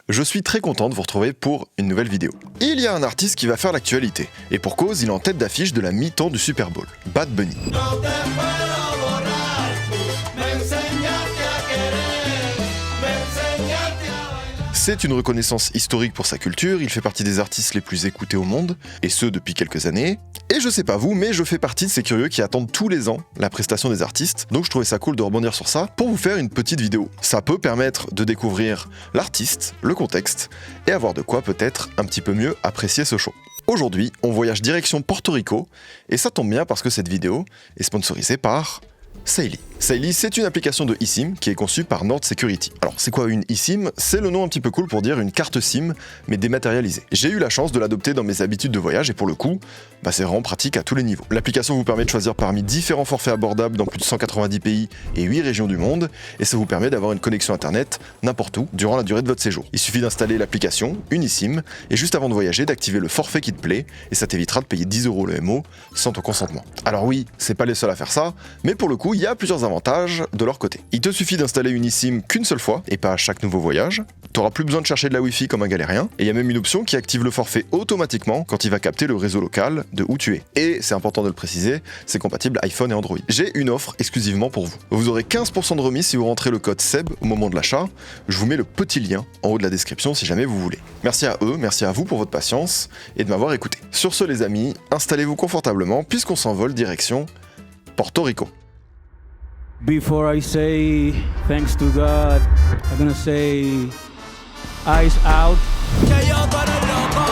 je suis très content de vous retrouver pour une nouvelle vidéo. Il y a un artiste qui va faire l'actualité, et pour cause, il est en tête d'affiche de la mi-temps du Super Bowl, Bad Bunny. C'est une reconnaissance historique pour sa culture, il fait partie des artistes les plus écoutés au monde, et ce depuis quelques années. Et je sais pas vous, mais je fais partie de ces curieux qui attendent tous les ans la prestation des artistes, donc je trouvais ça cool de rebondir sur ça pour vous faire une petite vidéo. Ça peut permettre de découvrir l'artiste, le contexte, et avoir de quoi peut-être un petit peu mieux apprécier ce show. Aujourd'hui, on voyage direction Porto Rico, et ça tombe bien parce que cette vidéo est sponsorisée par Saily. Saily, c'est une application de eSIM qui est conçue par Nord Security. Alors, c'est quoi une eSIM ? C'est le nom un petit peu cool pour dire une carte SIM, mais dématérialisée. J'ai eu la chance de l'adopter dans mes habitudes de voyage et pour le coup, c'est vraiment pratique à tous les niveaux. L'application vous permet de choisir parmi différents forfaits abordables dans plus de 190 pays et 8 régions du monde, et ça vous permet d'avoir une connexion internet n'importe où durant la durée de votre séjour. Il suffit d'installer l'application, une eSIM, et juste avant de voyager, d'activer le forfait qui te plaît, et ça t'évitera de payer 10 € le MO sans ton consentement. Alors oui, c'est pas les seuls à faire ça, mais pour le coup, il y a plusieurs avantages de leur côté. Il te suffit d'installer une eSIM qu'une seule fois, et pas à chaque nouveau voyage. T'auras plus besoin de chercher de la Wi-Fi comme un galérien, et il y a même une option qui active le forfait automatiquement quand il va capter le réseau local de où tu es. Et c'est important de le préciser, c'est compatible iPhone et Android. J'ai une offre exclusivement pour vous. Vous aurez 15% de remise si vous rentrez le code SEB au moment de l'achat. Je vous mets le petit lien en haut de la description si jamais vous voulez. Merci à eux, merci à vous pour votre patience et de m'avoir écouté. Sur ce les amis, installez-vous confortablement puisqu'on s'envole direction Porto Rico. Before I say thanks to God, I'm gonna say eyes out. Que yo tú eres loco,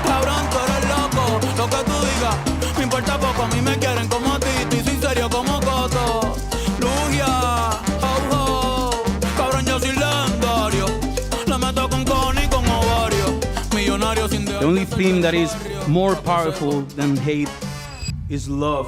cabrón tú eres loco. Lo que tú digas, me importa poco. A mí me quieren como a ti, estoy sin serio como Coto. Lugia, oh oh, cabrón yo soy legendario. La meto con cojones y con ovario. Millonario sin The only thing that is more powerful than hate is love.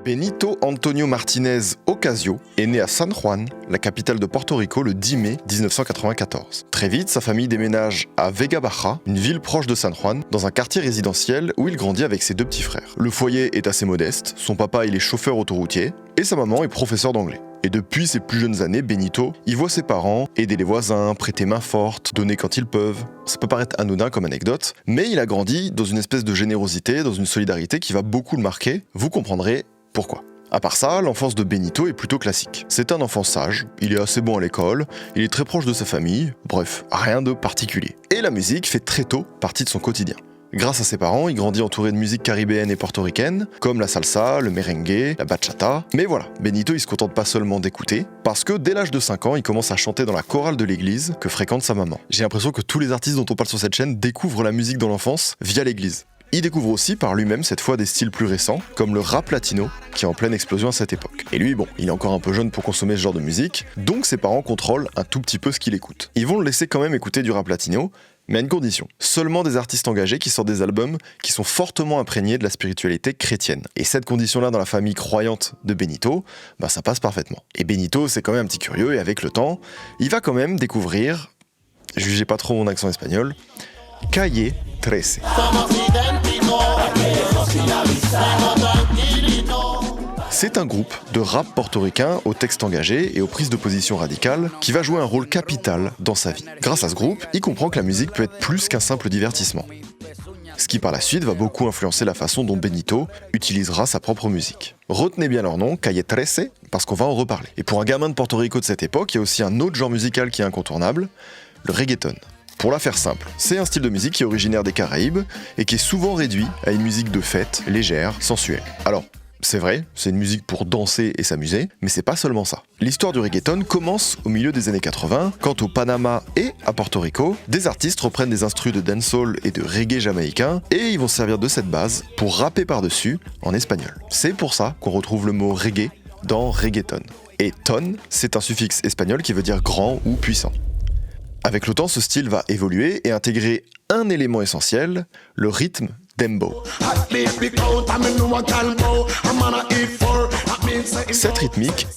Benito Antonio Martinez Ocasio est né à San Juan, la capitale de Porto Rico, le 10 mai 1994. Très vite, sa famille déménage à Vega Baja, une ville proche de San Juan, dans un quartier résidentiel où il grandit avec ses deux petits frères. Le foyer est assez modeste, son papa il est chauffeur autoroutier, et sa maman est professeure d'anglais. Et depuis ses plus jeunes années, Benito, il voit ses parents aider les voisins, prêter main forte, donner quand ils peuvent. Ça peut paraître anodin comme anecdote, mais il a grandi dans une espèce de générosité, dans une solidarité qui va beaucoup le marquer. Vous comprendrez pourquoi. À part ça, l'enfance de Benito est plutôt classique. C'est un enfant sage, il est assez bon à l'école, il est très proche de sa famille, bref, rien de particulier. Et la musique fait très tôt partie de son quotidien. Grâce à ses parents, il grandit entouré de musique caribéenne et portoricaine, comme la salsa, le merengue, la bachata. Mais voilà, Benito il se contente pas seulement d'écouter, parce que dès l'âge de 5 ans, il commence à chanter dans la chorale de l'église que fréquente sa maman. J'ai l'impression que tous les artistes dont on parle sur cette chaîne découvrent la musique dans l'enfance via l'église. Il découvre aussi par lui-même cette fois des styles plus récents, comme le rap latino, qui est en pleine explosion à cette époque. Et lui, il est encore un peu jeune pour consommer ce genre de musique, donc ses parents contrôlent un tout petit peu ce qu'il écoute. Ils vont le laisser quand même écouter du rap latino, mais à une condition. Seulement des artistes engagés qui sortent des albums qui sont fortement imprégnés de la spiritualité chrétienne. Et cette condition-là dans la famille croyante de Benito, ça passe parfaitement. Et Benito, c'est quand même un petit curieux, et avec le temps, il va quand même découvrir, jugez pas trop mon accent espagnol, Calle 13. C'est un groupe de rap portoricain aux textes engagés et aux prises de position radicales qui va jouer un rôle capital dans sa vie. Grâce à ce groupe, il comprend que la musique peut être plus qu'un simple divertissement. Ce qui par la suite va beaucoup influencer la façon dont Benito utilisera sa propre musique. Retenez bien leur nom, Calle 13, parce qu'on va en reparler. Et pour un gamin de Porto Rico de cette époque, il y a aussi un autre genre musical qui est incontournable, le reggaeton. Pour la faire simple, c'est un style de musique qui est originaire des Caraïbes et qui est souvent réduit à une musique de fête, légère, sensuelle. Alors, c'est vrai, c'est une musique pour danser et s'amuser, mais c'est pas seulement ça. L'histoire du reggaeton commence au milieu des années 80, quand au Panama et à Porto Rico, des artistes reprennent des instrus de dancehall et de reggae jamaïcain et ils vont se servir de cette base pour rapper par-dessus en espagnol. C'est pour ça qu'on retrouve le mot reggae dans reggaeton. Et ton, c'est un suffixe espagnol qui veut dire grand ou puissant. Avec le temps, ce style va évoluer et intégrer un élément essentiel, le rythme dembow. Cette rythmique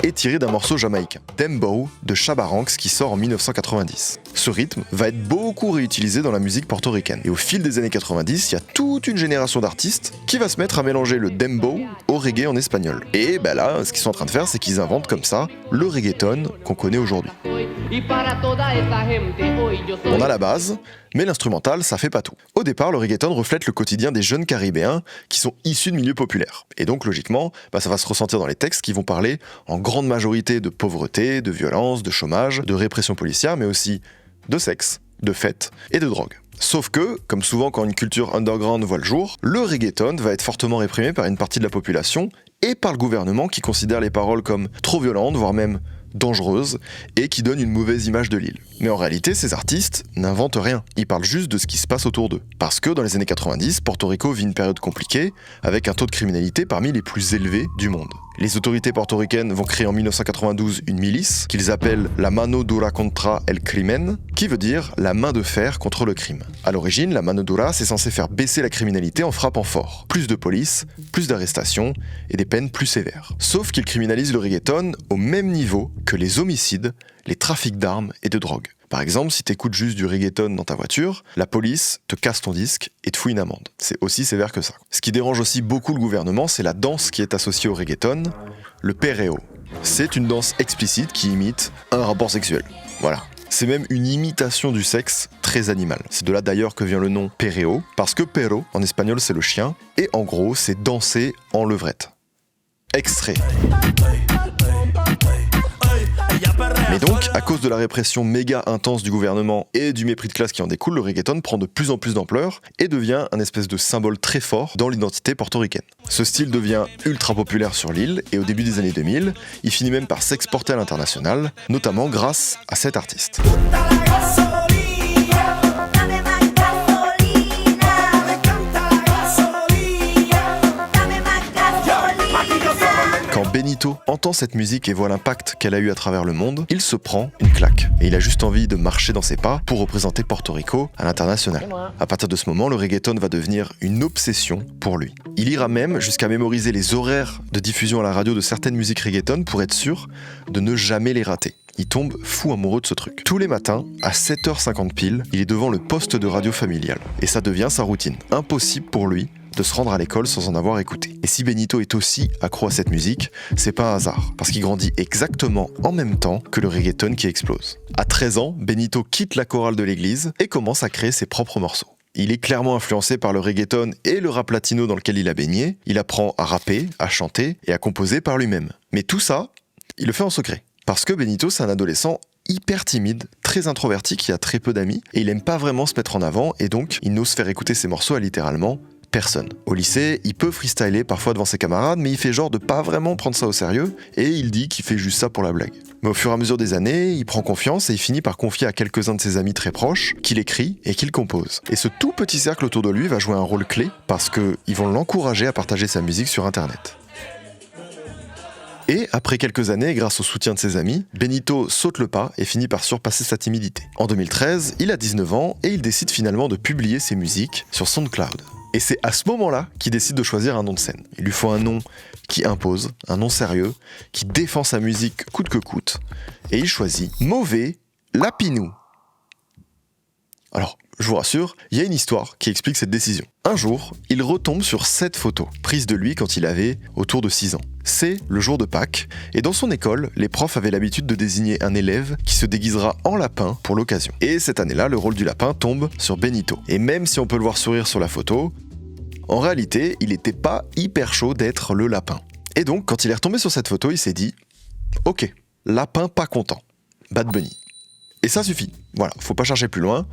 est tirée d'un morceau jamaïcain, Dembow de Shabba Ranks qui sort en 1990. Ce rythme va être beaucoup réutilisé dans la musique portoricaine. Et au fil des années 90, il y a toute une génération d'artistes qui va se mettre à mélanger le dembow au reggae en espagnol. Et là, ce qu'ils sont en train de faire, c'est qu'ils inventent comme ça le reggaeton qu'on connaît aujourd'hui. On a la base, mais l'instrumental, ça fait pas tout. Au départ, le reggaeton reflète le quotidien des jeunes caribéens qui sont issus de milieux populaires. Et donc, logiquement, ça va se ressentir dans les textes qui vont parler en grande majorité de pauvreté, de violence, de chômage, de répression policière, mais aussi de sexe, de fêtes et de drogue. Sauf que, comme souvent quand une culture underground voit le jour, le reggaeton va être fortement réprimé par une partie de la population et par le gouvernement qui considère les paroles comme trop violentes, voire même dangereuses, et qui donne une mauvaise image de l'île. Mais en réalité, ces artistes n'inventent rien, ils parlent juste de ce qui se passe autour d'eux. Parce que dans les années 90, Porto Rico vit une période compliquée, avec un taux de criminalité parmi les plus élevés du monde. Les autorités portoricaines vont créer en 1992 une milice qu'ils appellent la Mano Dura contra el Crimen, qui veut dire la main de fer contre le crime. À l'origine, la Mano Dura, c'est censé faire baisser la criminalité en frappant fort. Plus de police, plus d'arrestations et des peines plus sévères. Sauf qu'ils criminalisent le reggaeton au même niveau que les homicides, les trafics d'armes et de drogue. Par exemple, si t'écoutes juste du reggaeton dans ta voiture, la police te casse ton disque et te fout une amende. C'est aussi sévère que ça. Ce qui dérange aussi beaucoup le gouvernement, c'est la danse qui est associée au reggaeton, le perreo. C'est une danse explicite qui imite un rapport sexuel. Voilà. C'est même une imitation du sexe très animal. C'est de là d'ailleurs que vient le nom perreo, parce que perro, en espagnol, c'est le chien, et en gros, c'est danser en levrette. Extrait. Mais donc, à cause de la répression méga intense du gouvernement et du mépris de classe qui en découle, le reggaeton prend de plus en plus d'ampleur et devient un espèce de symbole très fort dans l'identité portoricaine. Ce style devient ultra populaire sur l'île et au début des années 2000, il finit même par s'exporter à l'international, notamment grâce à cet artiste. Quand Benito entend cette musique et voit l'impact qu'elle a eu à travers le monde, il se prend une claque. Et il a juste envie de marcher dans ses pas pour représenter Porto Rico à l'international. À partir de ce moment, le reggaeton va devenir une obsession pour lui. Il ira même jusqu'à mémoriser les horaires de diffusion à la radio de certaines musiques reggaeton pour être sûr de ne jamais les rater. Il tombe fou amoureux de ce truc. Tous les matins, à 7h50 pile, il est devant le poste de radio familial. Et ça devient sa routine. Impossible pour lui de se rendre à l'école sans en avoir écouté. Et si Benito est aussi accro à cette musique, c'est pas un hasard, parce qu'il grandit exactement en même temps que le reggaeton qui explose. À 13 ans, Benito quitte la chorale de l'église et commence à créer ses propres morceaux. Il est clairement influencé par le reggaeton et le rap latino dans lequel il a baigné. Il apprend à rapper, à chanter et à composer par lui-même. Mais tout ça, il le fait en secret. Parce que Benito, c'est un adolescent hyper timide, très introverti, qui a très peu d'amis, et il aime pas vraiment se mettre en avant, et donc il n'ose faire écouter ses morceaux à littéralement personne. Au lycée, il peut freestyler parfois devant ses camarades, mais il fait genre de pas vraiment prendre ça au sérieux, et il dit qu'il fait juste ça pour la blague. Mais au fur et à mesure des années, il prend confiance et il finit par confier à quelques-uns de ses amis très proches qu'il écrit et qu'il compose. Et ce tout petit cercle autour de lui va jouer un rôle clé, parce qu'ils vont l'encourager à partager sa musique sur Internet. Et après quelques années, grâce au soutien de ses amis, Benito saute le pas et finit par surpasser sa timidité. En 2013, il a 19 ans et il décide finalement de publier ses musiques sur SoundCloud. Et c'est à ce moment-là qu'il décide de choisir un nom de scène. Il lui faut un nom qui impose, un nom sérieux, qui défend sa musique coûte que coûte. Et il choisit Mauvais Lapinou. Alors, je vous rassure, il y a une histoire qui explique cette décision. Un jour, il retombe sur 7 photos, prises de lui quand il avait autour de 6 ans. C'est le jour de Pâques, et dans son école, les profs avaient l'habitude de désigner un élève qui se déguisera en lapin pour l'occasion. Et cette année-là, le rôle du lapin tombe sur Benito. Et même si on peut le voir sourire sur la photo, en réalité, il n'était pas hyper chaud d'être le lapin. Et donc, quand il est retombé sur cette photo, il s'est dit « Ok, lapin pas content, Bad Bunny ». Et ça suffit, voilà, faut pas chercher plus loin.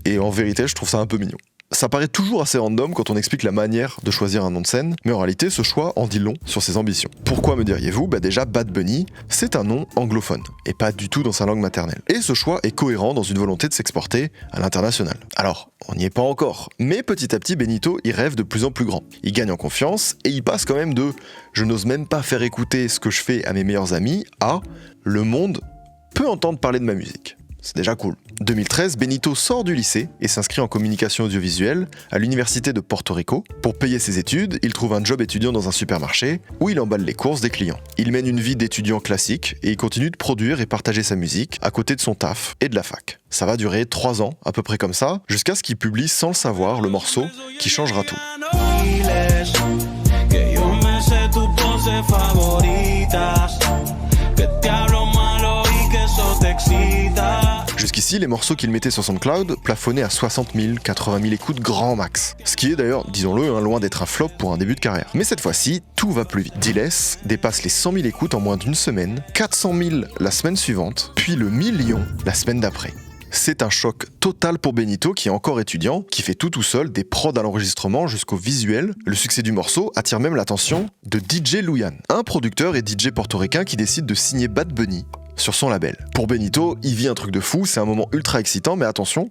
Et en vérité, je trouve ça un peu mignon. Ça paraît toujours assez random quand on explique la manière de choisir un nom de scène, mais en réalité, ce choix en dit long sur ses ambitions. Pourquoi me diriez-vous ? Déjà, Bad Bunny, c'est un nom anglophone, et pas du tout dans sa langue maternelle. Et ce choix est cohérent dans une volonté de s'exporter à l'international. Alors, on n'y est pas encore, mais petit à petit, Benito, il rêve de plus en plus grand. Il gagne en confiance, et il passe quand même de « je n'ose même pas faire écouter ce que je fais à mes meilleurs amis » à « le monde peut entendre parler de ma musique ». c'est déjà cool. 2013, Benito sort du lycée et s'inscrit en communication audiovisuelle à l'université de Porto Rico. Pour payer ses études, il trouve un job étudiant dans un supermarché où il emballe les courses des clients. Il mène une vie d'étudiant classique et il continue de produire et partager sa musique à côté de son taf et de la fac. Ça va durer 3 ans, à peu près comme ça, jusqu'à ce qu'il publie sans le savoir le morceau qui changera tout. Jusqu'ici, les morceaux qu'il mettait sur SoundCloud plafonnaient à 60 000, 80 000 écoutes grand max. Ce qui est d'ailleurs, disons-le, loin d'être un flop pour un début de carrière. Mais cette fois-ci, tout va plus vite. D-Less dépasse les 100 000 écoutes en moins d'une semaine, 400 000 la semaine suivante, puis le million la semaine d'après. C'est un choc total pour Benito qui est encore étudiant, qui fait tout seul, des prods à l'enregistrement jusqu'au visuel. Le succès du morceau attire même l'attention de DJ Luyan, un producteur et DJ portoricain qui décide de signer Bad Bunny sur son label. Pour Benito, il vit un truc de fou, c'est un moment ultra excitant, mais attention,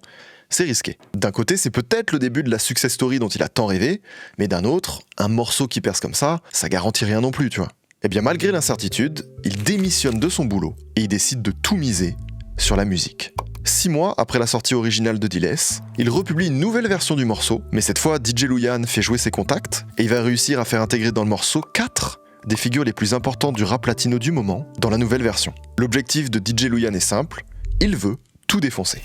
c'est risqué. D'un côté, c'est peut-être le début de la success story dont il a tant rêvé, mais d'un autre, un morceau qui perce comme ça garantit rien non plus, tu vois. Eh bien, malgré l'incertitude, il démissionne de son boulot et il décide de tout miser sur la musique. 6 mois après la sortie originale de D-Less, il republie une nouvelle version du morceau, mais cette fois, DJ Luyan fait jouer ses contacts et il va réussir à faire intégrer dans le morceau 4 des figures les plus importantes du rap latino du moment dans la nouvelle version. L'objectif de DJ Luyan est simple, il veut tout défoncer.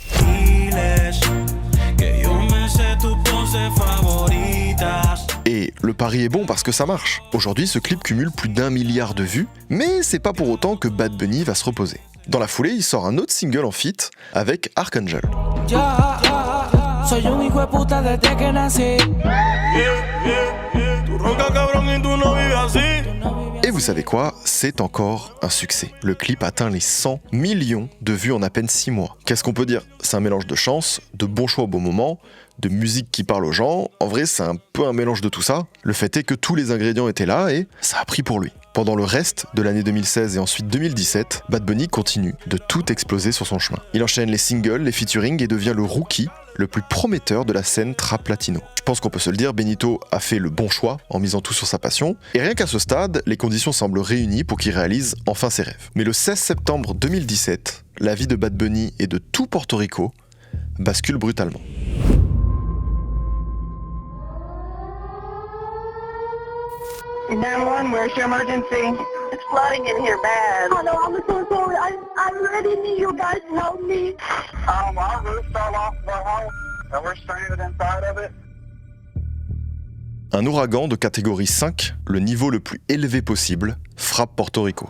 Et le pari est bon parce que ça marche. Aujourd'hui, ce clip cumule plus d'1 milliard de vues, mais c'est pas pour autant que Bad Bunny va se reposer. Dans la foulée, il sort un autre single en feat avec Archangel. Et vous savez quoi? C'est encore un succès. Le clip atteint les 100 millions de vues en à peine 6 mois. Qu'est-ce qu'on peut dire? C'est un mélange de chance, de bons choix au bon moment, de musique qui parle aux gens. En vrai, c'est un peu un mélange de tout ça. Le fait est que tous les ingrédients étaient là et ça a pris pour lui. Pendant le reste de l'année 2016 et ensuite 2017, Bad Bunny continue de tout exploser sur son chemin. Il enchaîne les singles, les featuring et devient le rookie le plus prometteur de la scène trap latino. Je pense qu'on peut se le dire, Benito a fait le bon choix en misant tout sur sa passion, et rien qu'à ce stade, les conditions semblent réunies pour qu'il réalise enfin ses rêves. Mais le 16 septembre 2017, la vie de Bad Bunny et de tout Porto Rico bascule brutalement. 911, where's your emergency? It's flooding in here bad. Oh no, I'm so sorry. I really need you guys to help me. Our roof fell off the house and we're stranded inside of it. Un ouragan de catégorie 5, le niveau le plus élevé possible, frappe Porto Rico.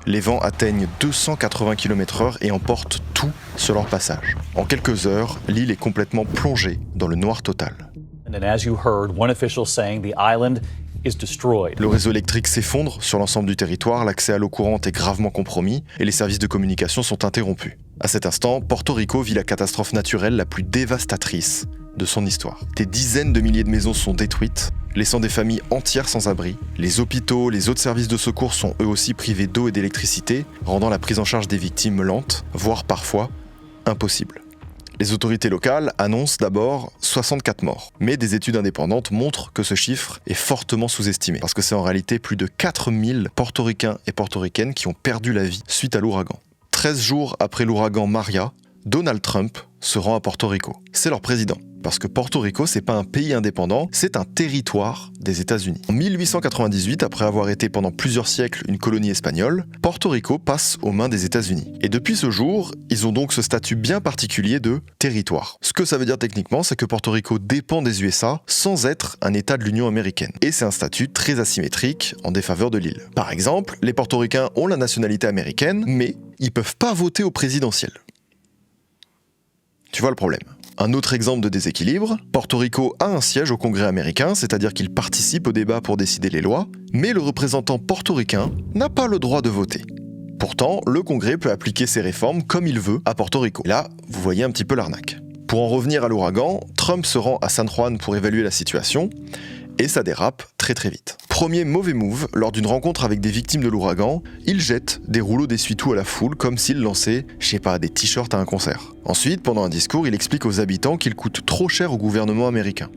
Les vents atteignent 280 km/h et emportent tout sur leur passage. En quelques heures, l'île est complètement plongée dans le noir total. And as you heard, one official saying the island is destroyed. Le réseau électrique s'effondre sur l'ensemble du territoire, l'accès à l'eau courante est gravement compromis et les services de communication sont interrompus. À cet instant, Porto Rico vit la catastrophe naturelle la plus dévastatrice de son histoire. Des dizaines de milliers de maisons sont détruites, laissant des familles entières sans abri. Les hôpitaux, les autres services de secours sont eux aussi privés d'eau et d'électricité, rendant la prise en charge des victimes lente, voire parfois impossible. Les autorités locales annoncent d'abord 64 morts, mais des études indépendantes montrent que ce chiffre est fortement sous-estimé, parce que c'est en réalité plus de 4000 portoricains et portoricaines qui ont perdu la vie suite à l'ouragan. 13 jours après l'ouragan Maria, Donald Trump se rend à Porto Rico. C'est leur président. Parce que Porto Rico, c'est pas un pays indépendant, c'est un territoire des États-Unis. En 1898, après avoir été pendant plusieurs siècles une colonie espagnole, Porto Rico passe aux mains des États-Unis. Et depuis ce jour, ils ont donc ce statut bien particulier de territoire. Ce que ça veut dire techniquement, c'est que Porto Rico dépend des USA sans être un État de l'Union américaine. Et c'est un statut très asymétrique en défaveur de l'île. Par exemple, les portoricains ont la nationalité américaine, mais ils peuvent pas voter au présidentiel. Tu vois le problème. Un autre exemple de déséquilibre, Porto Rico a un siège au Congrès américain, c'est-à-dire qu'il participe au débat pour décider les lois, mais le représentant portoricain n'a pas le droit de voter. Pourtant, le Congrès peut appliquer ses réformes comme il veut à Porto Rico. Là, vous voyez un petit peu l'arnaque. Pour en revenir à l'ouragan, Trump se rend à San Juan pour évaluer la situation, et ça dérape très vite. Premier mauvais move, lors d'une rencontre avec des victimes de l'ouragan, il jette des rouleaux d'essuie-tout à la foule comme s'il lançait, des t-shirts à un concert. Ensuite, pendant un discours, il explique aux habitants qu'il coûte trop cher au gouvernement américain.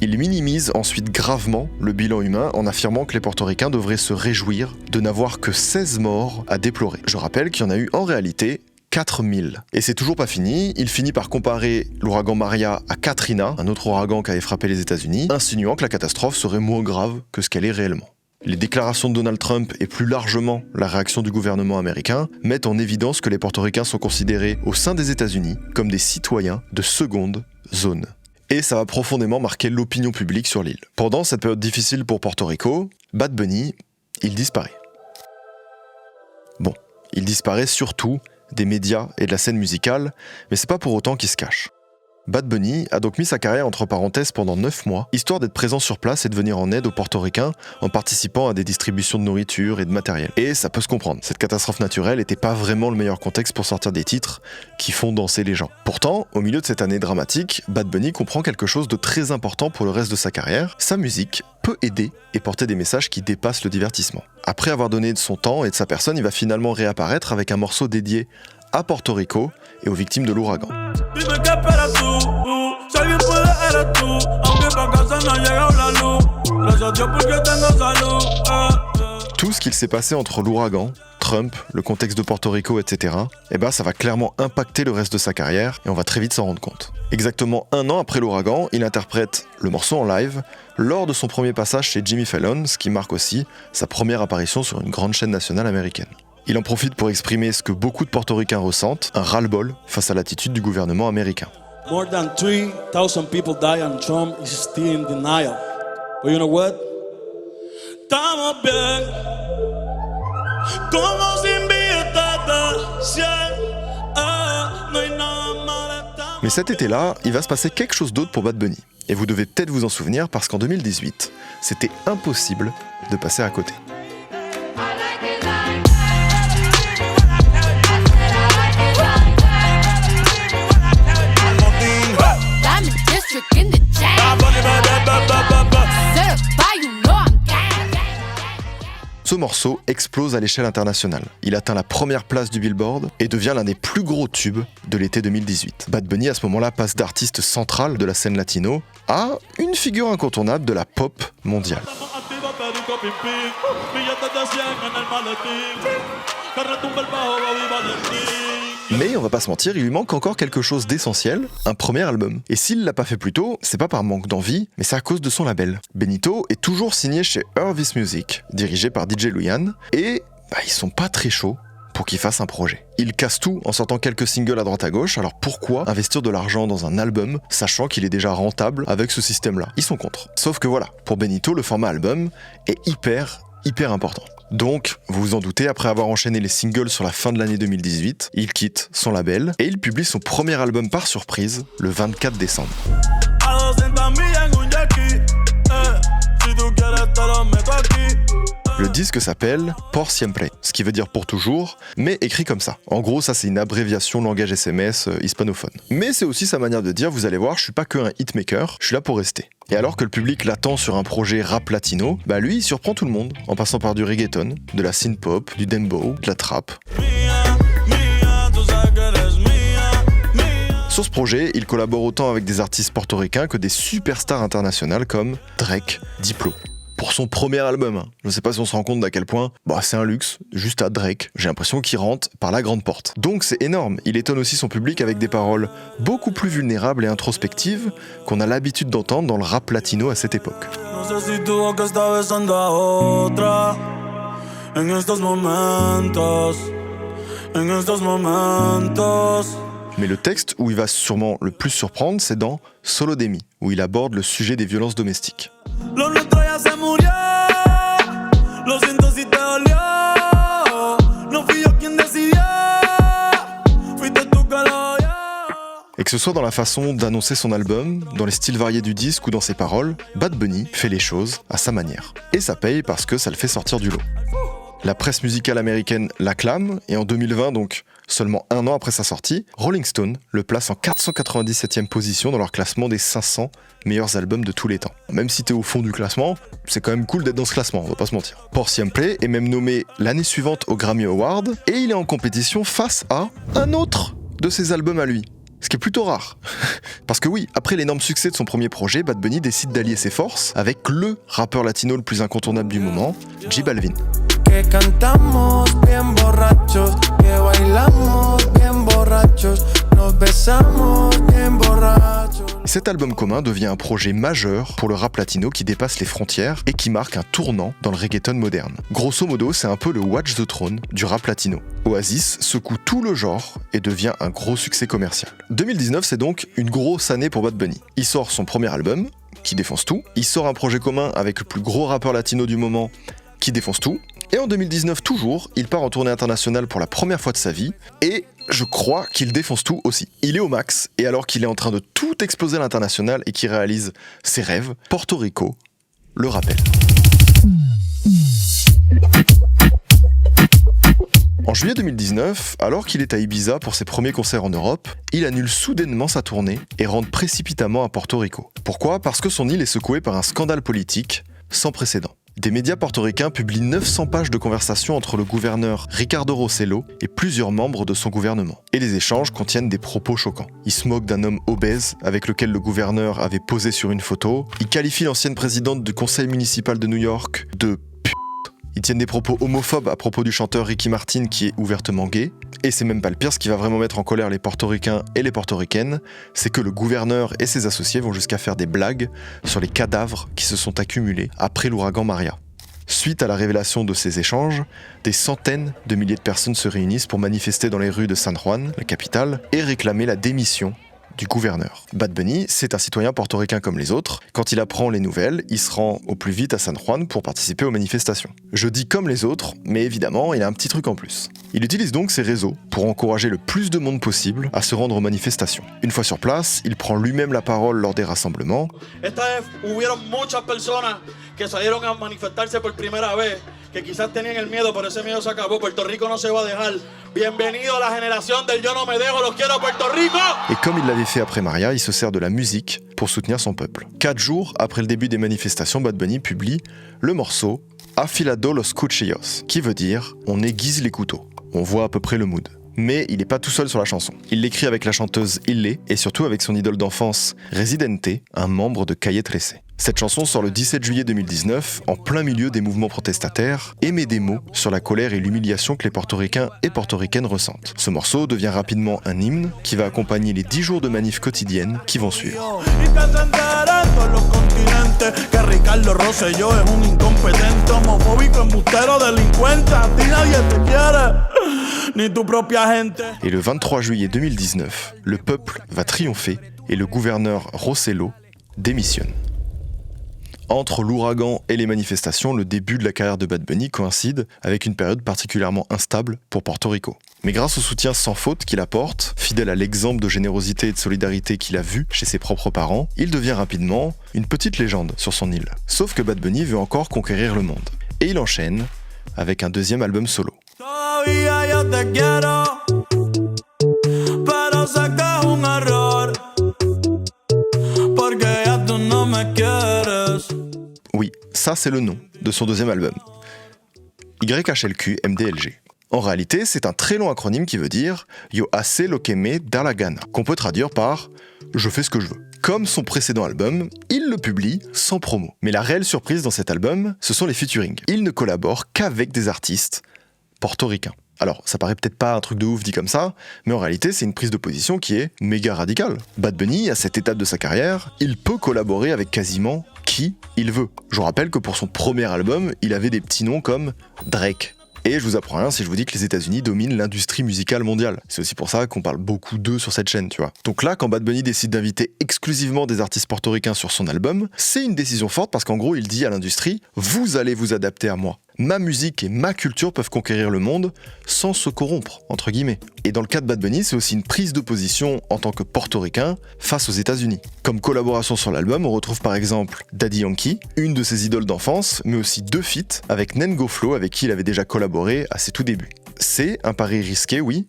Il minimise ensuite gravement le bilan humain en affirmant que les Portoricains devraient se réjouir de n'avoir que 16 morts à déplorer. Je rappelle qu'il y en a eu en réalité 4000. Et c'est toujours pas fini, il finit par comparer l'ouragan Maria à Katrina, un autre ouragan qui avait frappé les États-Unis, insinuant que la catastrophe serait moins grave que ce qu'elle est réellement. Les déclarations de Donald Trump et plus largement la réaction du gouvernement américain mettent en évidence que les Portoricains sont considérés au sein des États-Unis comme des citoyens de seconde zone. Et ça va profondément marquer l'opinion publique sur l'île. Pendant cette période difficile pour Porto Rico, Bad Bunny, il disparaît. Bon, il disparaît surtout des médias et de la scène musicale, mais c'est pas pour autant qu'il se cache. Bad Bunny a donc mis sa carrière entre parenthèses pendant 9 mois, histoire d'être présent sur place et de venir en aide aux Portoricains en participant à des distributions de nourriture et de matériel. Et ça peut se comprendre, cette catastrophe naturelle n'était pas vraiment le meilleur contexte pour sortir des titres qui font danser les gens. Pourtant, au milieu de cette année dramatique, Bad Bunny comprend quelque chose de très important pour le reste de sa carrière. Sa musique peut aider et porter des messages qui dépassent le divertissement. Après avoir donné de son temps et de sa personne, il va finalement réapparaître avec un morceau dédié à Porto Rico et aux victimes de l'ouragan. Tout ce qu'il s'est passé entre l'ouragan, Trump, le contexte de Porto Rico, etc., ça va clairement impacter le reste de sa carrière et on va très vite s'en rendre compte. Exactement 1 an après l'ouragan, il interprète le morceau en live lors de son premier passage chez Jimmy Fallon, ce qui marque aussi sa première apparition sur une grande chaîne nationale américaine. Il en profite pour exprimer ce que beaucoup de Portoricains ressentent, un ras-le-bol face à l'attitude du gouvernement américain. More than 3,000 people die and Trump is still in denial. But you know what? Estamos bien. Como sin Mais cet été-là, il va se passer quelque chose d'autre pour Bad Bunny. Et vous devez peut-être vous en souvenir parce qu'en 2018, c'était impossible de passer à côté. Ce morceau explose à l'échelle internationale. Il atteint la première place du Billboard et devient l'un des plus gros tubes de l'été 2018. Bad Bunny à ce moment-là passe d'artiste central de la scène latino à une figure incontournable de la pop mondiale. Mais on va pas se mentir, il lui manque encore quelque chose d'essentiel, un premier album. Et s'il l'a pas fait plus tôt, c'est pas par manque d'envie, mais c'est à cause de son label. Benito est toujours signé chez Urvis Music, dirigé par DJ Luyan, et ils sont pas très chauds pour qu'il fasse un projet. Il casse tout en sortant quelques singles à droite à gauche, alors pourquoi investir de l'argent dans un album, sachant qu'il est déjà rentable avec ce système-là? Ils sont contre. Sauf que voilà, pour Benito, le format album est hyper important. Donc, vous vous en doutez, après avoir enchaîné les singles sur la fin de l'année 2018, il quitte son label et il publie son premier album par surprise le 24 décembre. Le disque s'appelle Por Siempre, ce qui veut dire pour toujours, mais écrit comme ça. En gros, ça c'est une abréviation langage SMS hispanophone. Mais c'est aussi sa manière de dire, vous allez voir, je suis pas que un hitmaker, je suis là pour rester. Et alors que le public l'attend sur un projet rap latino, lui il surprend tout le monde, en passant par du reggaeton, de la synth-pop, du dembow, de la trap. Sur ce projet, il collabore autant avec des artistes portoricains que des superstars internationales comme Drake, Diplo. Pour son premier album, je ne sais pas si on se rend compte d'à quel point, c'est un luxe, juste à Drake, j'ai l'impression qu'il rentre par la grande porte. Donc c'est énorme, il étonne aussi son public avec des paroles beaucoup plus vulnérables et introspectives qu'on a l'habitude d'entendre dans le rap latino à cette époque. Mais le texte où il va sûrement le plus surprendre, c'est dans Solo de mí, où il aborde le sujet des violences domestiques. Et que ce soit dans la façon d'annoncer son album, dans les styles variés du disque ou dans ses paroles, Bad Bunny fait les choses à sa manière. Et ça paye parce que ça le fait sortir du lot. La presse musicale américaine l'acclame, et en 2020, donc, Seulement un an après sa sortie, Rolling Stone le place en 497e position dans leur classement des 500 meilleurs albums de tous les temps. Même si t'es au fond du classement, c'est quand même cool d'être dans ce classement, on va pas se mentir. Por Siempre est même nommé l'année suivante au Grammy Award, et il est en compétition face à un autre de ses albums à lui. Ce qui est plutôt rare. Parce que oui, après l'énorme succès de son premier projet, Bad Bunny décide d'allier ses forces avec le rappeur latino le plus incontournable du moment, J Balvin. Que cantamos bien borrachos, que bailamos bien borrachos, nos besamos bien borrachos. Cet album commun devient un projet majeur pour le rap latino qui dépasse les frontières et qui marque un tournant dans le reggaeton moderne. Grosso modo, c'est un peu le Watch the Throne du rap latino. Oasis secoue tout le genre et devient un gros succès commercial. 2019, c'est donc une grosse année pour Bad Bunny. Il sort son premier album, qui défonce tout. Il sort un projet commun avec le plus gros rappeur latino du moment, qui défonce tout. Et en 2019 toujours, il part en tournée internationale pour la première fois de sa vie, et je crois qu'il défonce tout aussi. Il est au max, et alors qu'il est en train de tout exploser à l'international et qu'il réalise ses rêves, Porto Rico le rappelle. En juillet 2019, alors qu'il est à Ibiza pour ses premiers concerts en Europe, il annule soudainement sa tournée et rentre précipitamment à Porto Rico. Pourquoi ? Parce que son île est secouée par un scandale politique sans précédent. Des médias portoricains publient 900 pages de conversations entre le gouverneur Ricardo Rossello et plusieurs membres de son gouvernement. Et les échanges contiennent des propos choquants. Il se moque d'un homme obèse avec lequel le gouverneur avait posé sur une photo. Il qualifie l'ancienne présidente du conseil municipal de New York de p***. Ils tiennent des propos homophobes à propos du chanteur Ricky Martin qui est ouvertement gay. Et c'est même pas le pire, ce qui va vraiment mettre en colère les portoricains et les portoricaines, c'est que le gouverneur et ses associés vont jusqu'à faire des blagues sur les cadavres qui se sont accumulés après l'ouragan Maria. Suite à la révélation de ces échanges, des centaines de milliers de personnes se réunissent pour manifester dans les rues de San Juan, la capitale, et réclamer la démission du gouverneur. Bad Bunny, c'est un citoyen portoricain comme les autres. Quand il apprend les nouvelles, il se rend au plus vite à San Juan pour participer aux manifestations. Je dis comme les autres, mais évidemment, il a un petit truc en plus. Il utilise donc ses réseaux pour encourager le plus de monde possible à se rendre aux manifestations. Une fois sur place, il prend lui-même la parole lors des rassemblements. Esta vez hubieron muchas personas que salieron a manifestarse por primera vez, que quizás tenían el miedo, pero ese miedo se acabó. Puerto Rico no se va a dejar. Bienvenido a la generación del yo no me dejo, los quiero Puerto Rico. Et comme il l'avait fait après Maria, il se sert de la musique pour soutenir son peuple. 4 jours après le début des manifestations, Bad Bunny publie le morceau Afilado los Cuchillos, qui veut dire « on aiguise les couteaux ». On voit à peu près le mood. Mais il n'est pas tout seul sur la chanson. Il l'écrit avec la chanteuse Illé et surtout avec son idole d'enfance Residente, un membre de Calle 13. Cette chanson sort le 17 juillet 2019, en plein milieu des mouvements protestataires, et met des mots sur la colère et l'humiliation que les portoricains et portoricaines ressentent. Ce morceau devient rapidement un hymne qui va accompagner les 10 jours de manifs quotidiennes qui vont suivre. Et le 23 juillet 2019, le peuple va triompher et le gouverneur Rossello démissionne. Entre l'ouragan et les manifestations, le début de la carrière de Bad Bunny coïncide avec une période particulièrement instable pour Porto Rico. Mais grâce au soutien sans faute qu'il apporte, fidèle à l'exemple de générosité et de solidarité qu'il a vu chez ses propres parents, il devient rapidement une petite légende sur son île. Sauf que Bad Bunny veut encore conquérir le monde. Et il enchaîne avec un deuxième album solo. Todavía yo te quiero, pero sé que es un error, porque ya tú no me quieres. Oui, ça c'est le nom de son deuxième album. YHLQ MDLG. En réalité, c'est un très long acronyme qui veut dire Yo hace lo que me da la gana, qu'on peut traduire par Je fais ce que je veux. Comme son précédent album, il le publie sans promo. Mais la réelle surprise dans cet album, ce sont les featuring. Il ne collabore qu'avec des artistes portoricains. Alors, ça paraît peut-être pas un truc de ouf dit comme ça, mais en réalité, c'est une prise de position qui est méga radicale. Bad Bunny, à cette étape de sa carrière, il peut collaborer avec quasiment qui il veut. Je vous rappelle que pour son premier album, il avait des petits noms comme Drake. Et je vous apprends rien si je vous dis que les États-Unis dominent l'industrie musicale mondiale. C'est aussi pour ça qu'on parle beaucoup d'eux sur cette chaîne, tu vois. Donc là, quand Bad Bunny décide d'inviter exclusivement des artistes portoricains sur son album, c'est une décision forte parce qu'en gros, il dit à l'industrie « Vous allez vous adapter à moi. Ma musique et ma culture peuvent conquérir le monde sans se corrompre, entre guillemets. » Et dans le cas de Bad Bunny, c'est aussi une prise de position en tant que portoricain face aux États-Unis. Comme collaboration sur l'album, on retrouve par exemple Daddy Yankee, une de ses idoles d'enfance, mais aussi 2 feats avec Nengo Flow, avec qui il avait déjà collaboré à ses tout débuts. C'est un pari risqué, oui,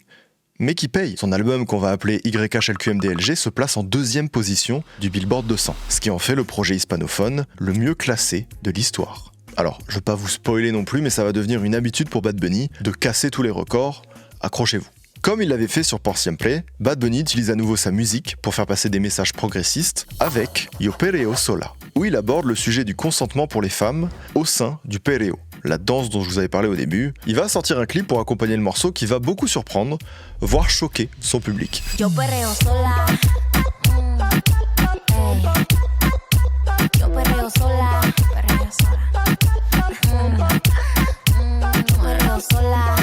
mais qui paye. Son album qu'on va appeler YHLQMDLG se place en 2e position du Billboard 200, ce qui en fait le projet hispanophone le mieux classé de l'histoire. Alors, je vais pas vous spoiler non plus, mais ça va devenir une habitude pour Bad Bunny de casser tous les records, accrochez-vous. Comme il l'avait fait sur Por Siempre, Bad Bunny utilise à nouveau sa musique pour faire passer des messages progressistes avec Yo Perreo Sola, où il aborde le sujet du consentement pour les femmes au sein du perreo, la danse dont je vous avais parlé au début. Il va sortir un clip pour accompagner le morceau qui va beaucoup surprendre, voire choquer son public. Yo perreo sola. Yo perreo sola. Perreo sola. Perreo sola.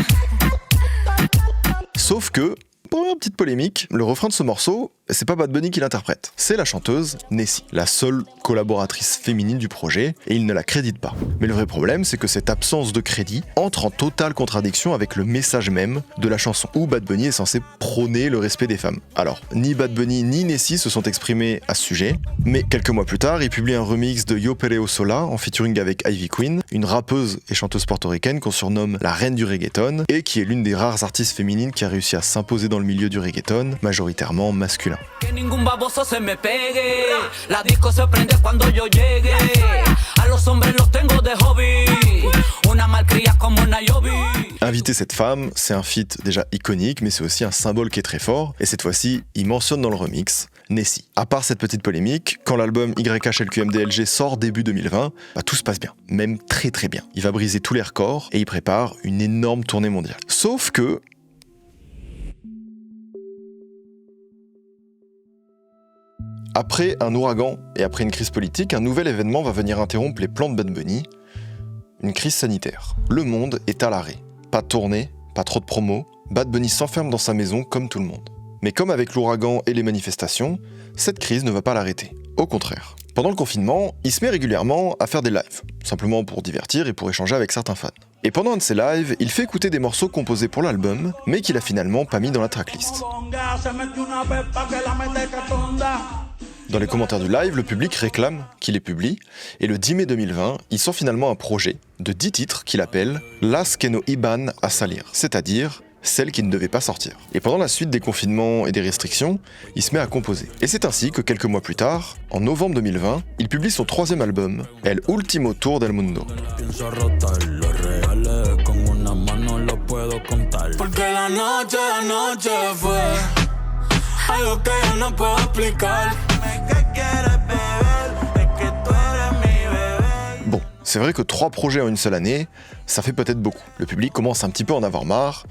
Sauf que, première petite polémique, le refrain de ce morceau, c'est pas Bad Bunny qui l'interprète, c'est la chanteuse Nessie, la seule collaboratrice féminine du projet, et il ne la crédite pas. Mais le vrai problème, c'est que cette absence de crédit entre en totale contradiction avec le message même de la chanson, où Bad Bunny est censé prôner le respect des femmes. Alors, ni Bad Bunny ni Nessie se sont exprimés à ce sujet, mais quelques mois plus tard, il publie un remix de Yo Perreo Sola en featuring avec Ivy Queen, une rappeuse et chanteuse portoricaine qu'on surnomme la reine du reggaeton, et qui est l'une des rares artistes féminines qui a réussi à s'imposer dans le milieu du reggaeton, majoritairement masculin. Que ningún baboso se me pegue. La disco se prende cuando yo llegue. A los hombres los tengo de hobby. Una malcria como una Yobi. Inviter cette femme, c'est un feat déjà iconique, mais c'est aussi un symbole qui est très fort, et cette fois-ci, il mentionne dans le remix Nessie. À part cette petite polémique, quand l'album YHLQMDLG sort début 2020, tout se passe bien, même très très bien. Il va briser tous les records, et il prépare une énorme tournée mondiale. Sauf que, après un ouragan et après une crise politique, un nouvel événement va venir interrompre les plans de Bad Bunny, une crise sanitaire. Le monde est à l'arrêt. Pas de tournée, pas trop de promos, Bad Bunny s'enferme dans sa maison comme tout le monde. Mais comme avec l'ouragan et les manifestations, cette crise ne va pas l'arrêter. Au contraire. Pendant le confinement, il se met régulièrement à faire des lives, simplement pour divertir et pour échanger avec certains fans. Et pendant un de ces lives, il fait écouter des morceaux composés pour l'album, mais qu'il a finalement pas mis dans la tracklist. Dans les commentaires du live, le public réclame qu'il les publie, et le 10 mai 2020, il sort finalement un projet de 10 titres qu'il appelle « Las que no iban a salir », c'est-à-dire celles qui ne devaient pas sortir. Et pendant la suite des confinements et des restrictions, il se met à composer. Et c'est ainsi que quelques mois plus tard, en novembre 2020, il publie son 3e album, El Último Tour del Mundo. Bon, c'est vrai que 3 projets en une seule année, ça fait peut-être beaucoup. Le public commence un petit peu à en avoir marre.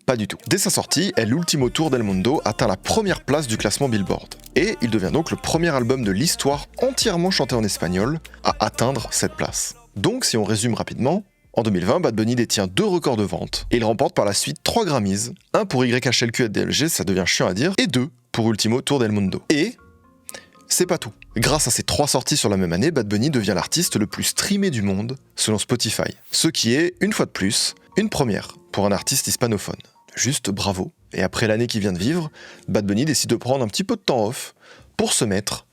Pas du tout. Dès sa sortie, El Último Tour del Mundo atteint la première place du classement Billboard. Et il devient donc le premier album de l'histoire entièrement chanté en espagnol à atteindre cette place. Donc, si on résume rapidement, en 2020, Bad Bunny détient 2 records de vente, et il remporte par la suite 3 Grammys, un pour YHLQMDLG, ça devient chiant à dire, et 2 pour Último Tour del Mundo. Et c'est pas tout. Grâce à ces 3 sorties sur la même année, Bad Bunny devient l'artiste le plus streamé du monde, selon Spotify. Ce qui est, une fois de plus, une première pour un artiste hispanophone. Juste bravo. Et après l'année qu'il vient de vivre, Bad Bunny décide de prendre un petit peu de temps off pour se mettre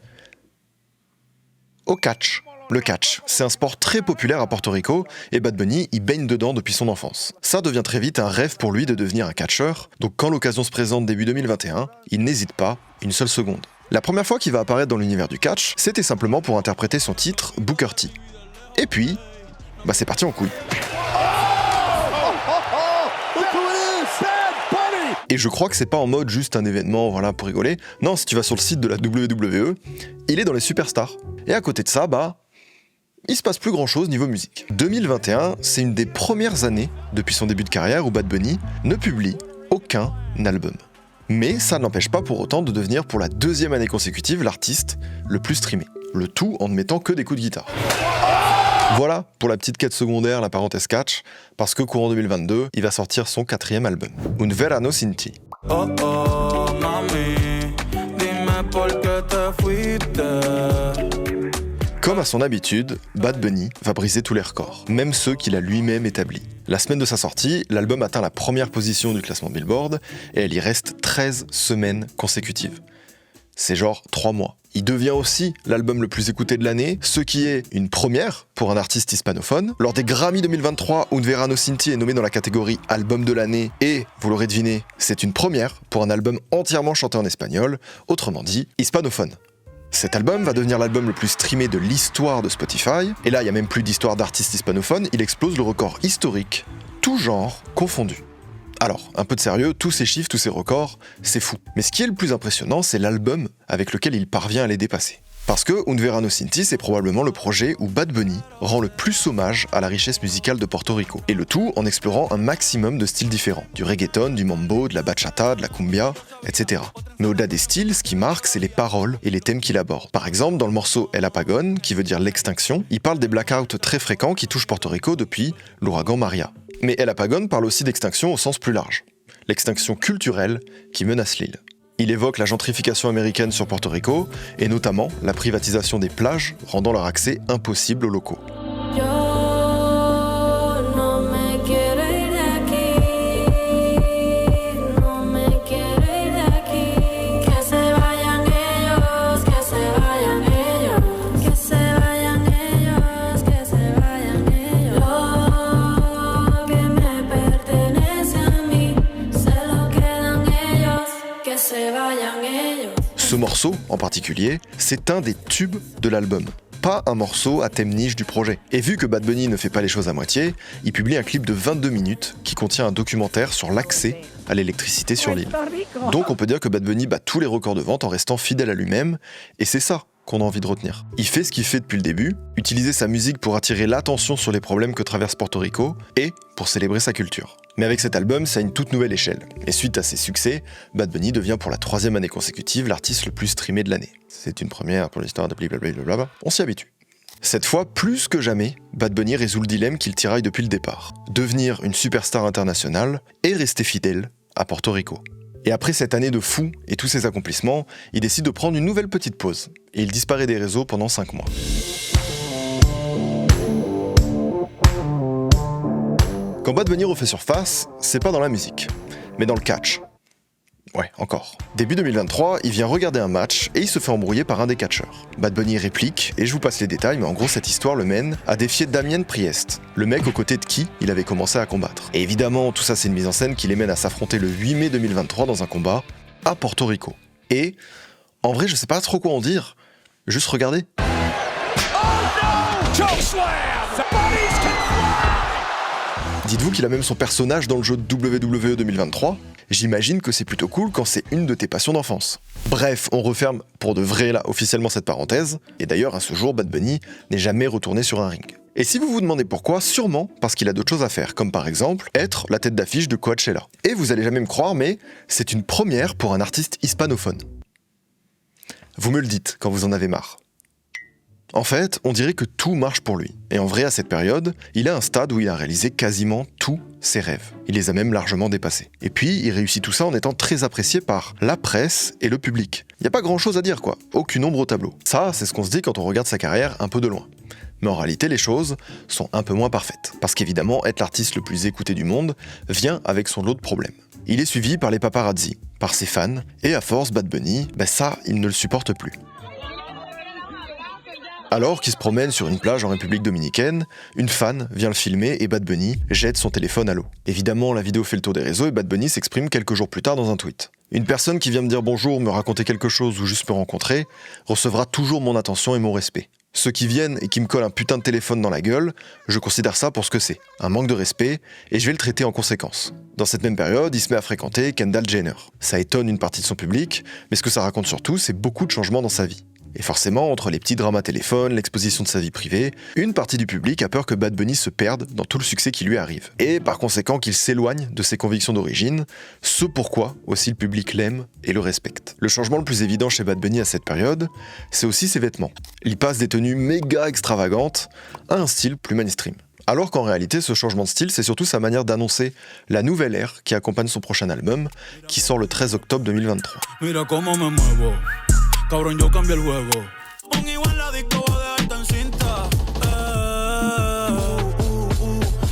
au catch. Le catch, c'est un sport très populaire à Porto Rico et Bad Bunny y baigne dedans depuis son enfance. Ça devient très vite un rêve pour lui de devenir un catcheur, donc quand l'occasion se présente début 2021, il n'hésite pas une seule seconde. La première fois qu'il va apparaître dans l'univers du catch, c'était simplement pour interpréter son titre Booker T. Et puis, c'est parti en couille. Et je crois que c'est pas en mode juste un événement, voilà, pour rigoler. Non, si tu vas sur le site de la WWE, il est dans les superstars. Et à côté de ça, il se passe plus grand chose niveau musique. 2021, c'est une des premières années, depuis son début de carrière, où Bad Bunny ne publie aucun album. Mais ça n'empêche pas pour autant de devenir pour la 2e année consécutive l'artiste le plus streamé. Le tout en ne mettant que des coups de guitare. Voilà pour la petite quête secondaire, la parenthèse catch, parce que courant 2022, il va sortir son 4e album, Un Verano Sin Ti. Oh oh, mami, dime por qué te fuiste. Comme à son habitude, Bad Bunny va briser tous les records, même ceux qu'il a lui-même établis. La semaine de sa sortie, l'album atteint la première position du classement Billboard et elle y reste 13 semaines consécutives. C'est genre 3 mois. Il devient aussi l'album le plus écouté de l'année, ce qui est une première pour un artiste hispanophone. Lors des Grammy 2023, Un Verano Sin Ti est nommé dans la catégorie album de l'année et, vous l'aurez deviné, c'est une première pour un album entièrement chanté en espagnol, autrement dit, hispanophone. Cet album va devenir l'album le plus streamé de l'histoire de Spotify, et là il n'y a même plus d'histoire d'artistes hispanophones, il explose le record historique, tout genre confondu. Alors, un peu de sérieux, tous ces chiffres, tous ces records, c'est fou. Mais ce qui est le plus impressionnant, c'est l'album avec lequel il parvient à les dépasser. Parce que Un Verano Sin Ti, c'est probablement le projet où Bad Bunny rend le plus hommage à la richesse musicale de Porto Rico. Et le tout en explorant un maximum de styles différents. Du reggaeton, du mambo, de la bachata, de la cumbia, etc. Mais au-delà des styles, ce qui marque, c'est les paroles et les thèmes qu'il aborde. Par exemple, dans le morceau El Apagón, qui veut dire l'extinction, il parle des blackouts très fréquents qui touchent Porto Rico depuis l'ouragan Maria. Mais El Apagón parle aussi d'extinction au sens plus large. L'extinction culturelle qui menace l'île. Il évoque la gentrification américaine sur Porto Rico, et notamment la privatisation des plages, rendant leur accès impossible aux locaux. Ce morceau, en particulier, c'est un des tubes de l'album. Pas un morceau à thème niche du projet. Et vu que Bad Bunny ne fait pas les choses à moitié, il publie un clip de 22 minutes qui contient un documentaire sur l'accès à l'électricité sur l'île. Donc on peut dire que Bad Bunny bat tous les records de vente en restant fidèle à lui-même, et c'est ça qu'on a envie de retenir. Il fait ce qu'il fait depuis le début, utiliser sa musique pour attirer l'attention sur les problèmes que traverse Porto Rico, et pour célébrer sa culture. Mais avec cet album, c'est à une toute nouvelle échelle. Et suite à ses succès, Bad Bunny devient pour la 3e année consécutive l'artiste le plus streamé de l'année. C'est une première pour l'histoire de blablabla, on s'y habitue. Cette fois, plus que jamais, Bad Bunny résout le dilemme qu'il tiraille depuis le départ. Devenir une superstar internationale et rester fidèle à Porto Rico. Et après cette année de fou et tous ses accomplissements, il décide de prendre une nouvelle petite pause. Et il disparaît des réseaux pendant 5 mois. Quand Bad Bunny refait surface, c'est pas dans la musique, mais dans le catch. Ouais, encore. Début 2023, il vient regarder un match et il se fait embrouiller par un des catcheurs. Bad Bunny réplique, et je vous passe les détails, mais en gros cette histoire le mène à défier Damien Priest, le mec aux côtés de qui il avait commencé à combattre. Et évidemment, tout ça c'est une mise en scène qui les mène à s'affronter le 8 mai 2023 dans un combat à Porto Rico. Et, en vrai je sais pas trop quoi en dire, juste regardez. Dites-vous qu'il a même son personnage dans le jeu de WWE 2023. J'imagine que c'est plutôt cool quand c'est une de tes passions d'enfance. Bref, on referme pour de vrai là officiellement cette parenthèse, et d'ailleurs à ce jour Bad Bunny n'est jamais retourné sur un ring. Et si vous vous demandez pourquoi, sûrement parce qu'il a d'autres choses à faire, comme par exemple être la tête d'affiche de Coachella. Et vous allez jamais me croire, mais c'est une première pour un artiste hispanophone. Vous me le dites quand vous en avez marre. En fait, on dirait que tout marche pour lui. Et en vrai, à cette période, il a un stade où il a réalisé quasiment tous ses rêves. Il les a même largement dépassés. Et puis, il réussit tout ça en étant très apprécié par la presse et le public. Il n'y a pas grand chose à dire quoi, aucune ombre au tableau. Ça, c'est ce qu'on se dit quand on regarde sa carrière un peu de loin. Mais en réalité, les choses sont un peu moins parfaites. Parce qu'évidemment, être l'artiste le plus écouté du monde vient avec son lot de problèmes. Il est suivi par les paparazzi, par ses fans, et à force, Bad Bunny, ça, il ne le supporte plus. Alors qu'il se promène sur une plage en République dominicaine, une fan vient le filmer et Bad Bunny jette son téléphone à l'eau. Évidemment, la vidéo fait le tour des réseaux et Bad Bunny s'exprime quelques jours plus tard dans un tweet. Une personne qui vient me dire bonjour, me raconter quelque chose ou juste me rencontrer, recevra toujours mon attention et mon respect. Ceux qui viennent et qui me collent un putain de téléphone dans la gueule, je considère ça pour ce que c'est, un manque de respect, et je vais le traiter en conséquence. Dans cette même période, il se met à fréquenter Kendall Jenner. Ça étonne une partie de son public, mais ce que ça raconte surtout, c'est beaucoup de changements dans sa vie. Et forcément, entre les petits dramas téléphones, l'exposition de sa vie privée, une partie du public a peur que Bad Bunny se perde dans tout le succès qui lui arrive. Et par conséquent qu'il s'éloigne de ses convictions d'origine, ce pourquoi aussi le public l'aime et le respecte. Le changement le plus évident chez Bad Bunny à cette période, c'est aussi ses vêtements. Il passe des tenues méga extravagantes à un style plus mainstream. Alors qu'en réalité, ce changement de style, c'est surtout sa manière d'annoncer la nouvelle ère qui accompagne son prochain album, qui sort le 13 octobre 2023. Mira cómo me muevo. Cabrón, yo cambié el juego. Un igual la disco va a dejarte en cinta.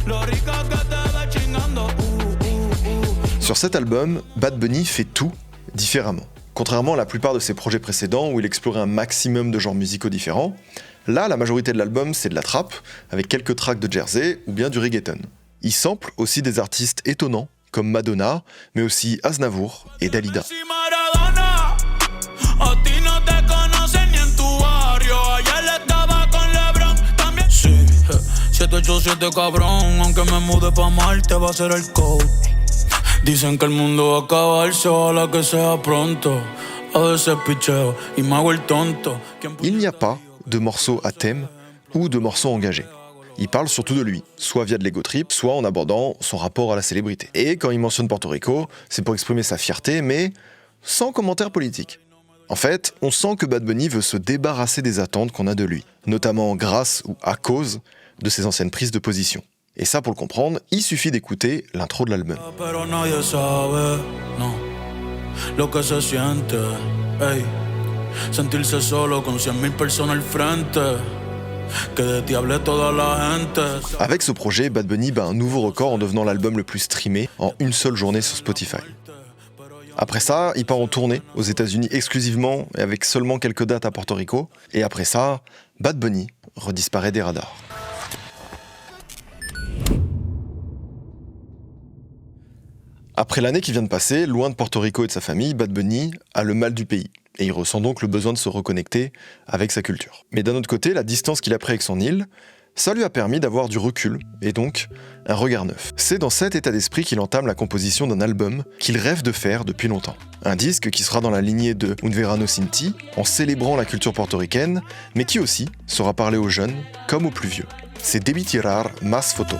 Lo rica que te da chingando. Sur cet album, Bad Bunny fait tout différemment. Contrairement à la plupart de ses projets précédents où il explorait un maximum de genres musicaux différents, là la majorité de l'album c'est de la trap, avec quelques tracks de Jersey ou bien du reggaeton. Il sample aussi des artistes étonnants comme Madonna, mais aussi Aznavour et Dalida. Dicen que el mundo va a acabarse, ojalá que sea pronto. A veces picheo y me hago el tonto. Il n'y a pas de morceaux à thème ou de morceaux engagés. Il parle surtout de lui, soit via de l'ego trip, soit en abordant son rapport à la célébrité. Et quand il mentionne Porto Rico, c'est pour exprimer sa fierté, mais sans commentaire politique. En fait, on sent que Bad Bunny veut se débarrasser des attentes qu'on a de lui, notamment grâce ou à cause de ses anciennes prises de position. Et ça, pour le comprendre, il suffit d'écouter l'intro de l'album. Avec ce projet, Bad Bunny bat un nouveau record en devenant l'album le plus streamé en une seule journée sur Spotify. Après ça, il part en tournée aux États-Unis exclusivement et avec seulement quelques dates à Porto Rico. Et après ça, Bad Bunny redisparaît des radars. Après l'année qui vient de passer, loin de Porto Rico et de sa famille, Bad Bunny a le mal du pays. Et il ressent donc le besoin de se reconnecter avec sa culture. Mais d'un autre côté, la distance qu'il a prise avec son île, ça lui a permis d'avoir du recul, et donc un regard neuf. C'est dans cet état d'esprit qu'il entame la composition d'un album qu'il rêve de faire depuis longtemps. Un disque qui sera dans la lignée de Un Verano Sin Ti, en célébrant la culture portoricaine, mais qui aussi saura parler aux jeunes comme aux plus vieux. C'est Debí Tirar Más Fotos.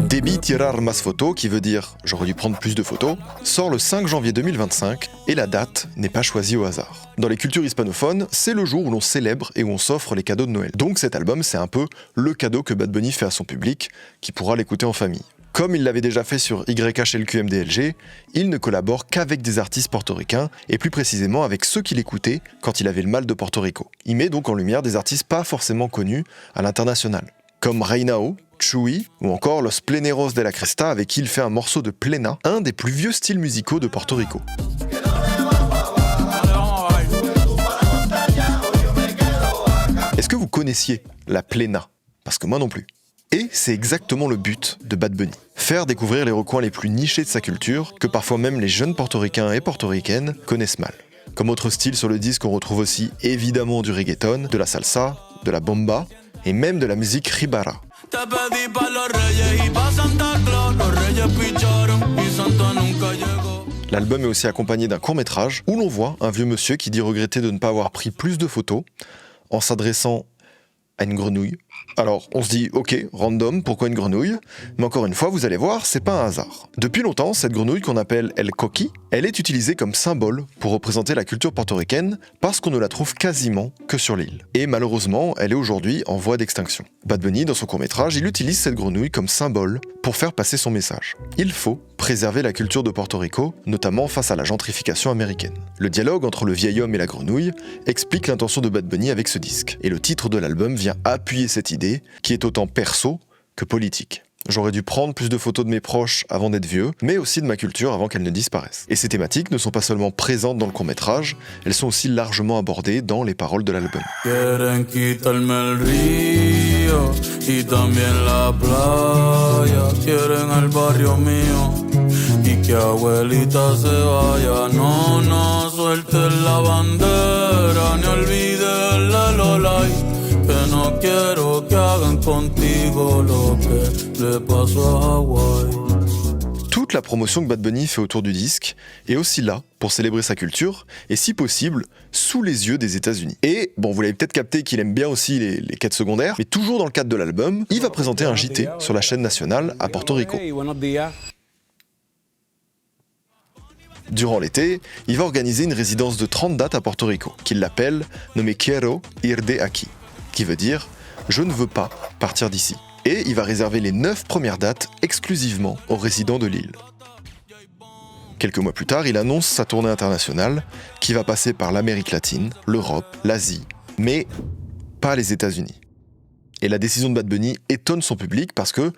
Debí Tirar Más Fotos, qui veut dire « j'aurais dû prendre plus de photos », sort le 5 janvier 2025 et la date n'est pas choisie au hasard. Dans les cultures hispanophones, c'est le jour où l'on célèbre et où on s'offre les cadeaux de Noël. Donc cet album, c'est un peu le cadeau que Bad Bunny fait à son public, qui pourra l'écouter en famille. Comme il l'avait déjà fait sur YHLQMDLG, il ne collabore qu'avec des artistes portoricains, et plus précisément avec ceux qu'il écoutait quand il avait le mal de Porto Rico. Il met donc en lumière des artistes pas forcément connus à l'international, comme Reinao, Chuy, ou encore Los Pleneros de la Cresta, avec qui il fait un morceau de plena, un des plus vieux styles musicaux de Porto Rico. Est-ce que vous connaissiez la plena? Parce que moi non plus. Et c'est exactement le but de Bad Bunny. Faire découvrir les recoins les plus nichés de sa culture, que parfois même les jeunes portoricains et portoricaines connaissent mal. Comme autre style sur le disque, on retrouve aussi évidemment du reggaeton, de la salsa, de la bomba, et même de la musique ribara. L'album est aussi accompagné d'un court-métrage où l'on voit un vieux monsieur qui dit regretter de ne pas avoir pris plus de photos en s'adressant à une grenouille. Alors, on se dit, ok, random, pourquoi une grenouille? Mais encore une fois, vous allez voir, c'est pas un hasard. Depuis longtemps, cette grenouille qu'on appelle El Coqui, elle est utilisée comme symbole pour représenter la culture portoricaine parce qu'on ne la trouve quasiment que sur l'île. Et malheureusement, elle est aujourd'hui en voie d'extinction. Bad Bunny, dans son court-métrage, il utilise cette grenouille comme symbole pour faire passer son message. Il faut préserver la culture de Porto Rico, notamment face à la gentrification américaine. Le dialogue entre le vieil homme et la grenouille explique l'intention de Bad Bunny avec ce disque. Et le titre de l'album vient appuyer cette idée, qui est autant perso que politique. J'aurais dû prendre plus de photos de mes proches avant d'être vieux, mais aussi de ma culture avant qu'elle ne disparaisse. Et ces thématiques ne sont pas seulement présentes dans le court-métrage, elles sont aussi largement abordées dans les paroles de l'album. Toute la promotion que Bad Bunny fait autour du disque est aussi là pour célébrer sa culture et si possible sous les yeux des États-Unis. Et bon, vous l'avez peut-être capté qu'il aime bien aussi les quêtes secondaires, mais toujours dans le cadre de l'album, il va présenter un JT sur la chaîne nationale à Porto Rico. Durant l'été, il va organiser une résidence de 30 dates à Porto Rico, qu'il appelle « No me quiero ir de aquí », qui veut dire « je ne veux pas partir d'ici ». Et il va réserver les 9 premières dates exclusivement aux résidents de l'île. Quelques mois plus tard, il annonce sa tournée internationale qui va passer par l'Amérique latine, l'Europe, l'Asie, mais pas les États-Unis. Et la décision de Bad Bunny étonne son public parce que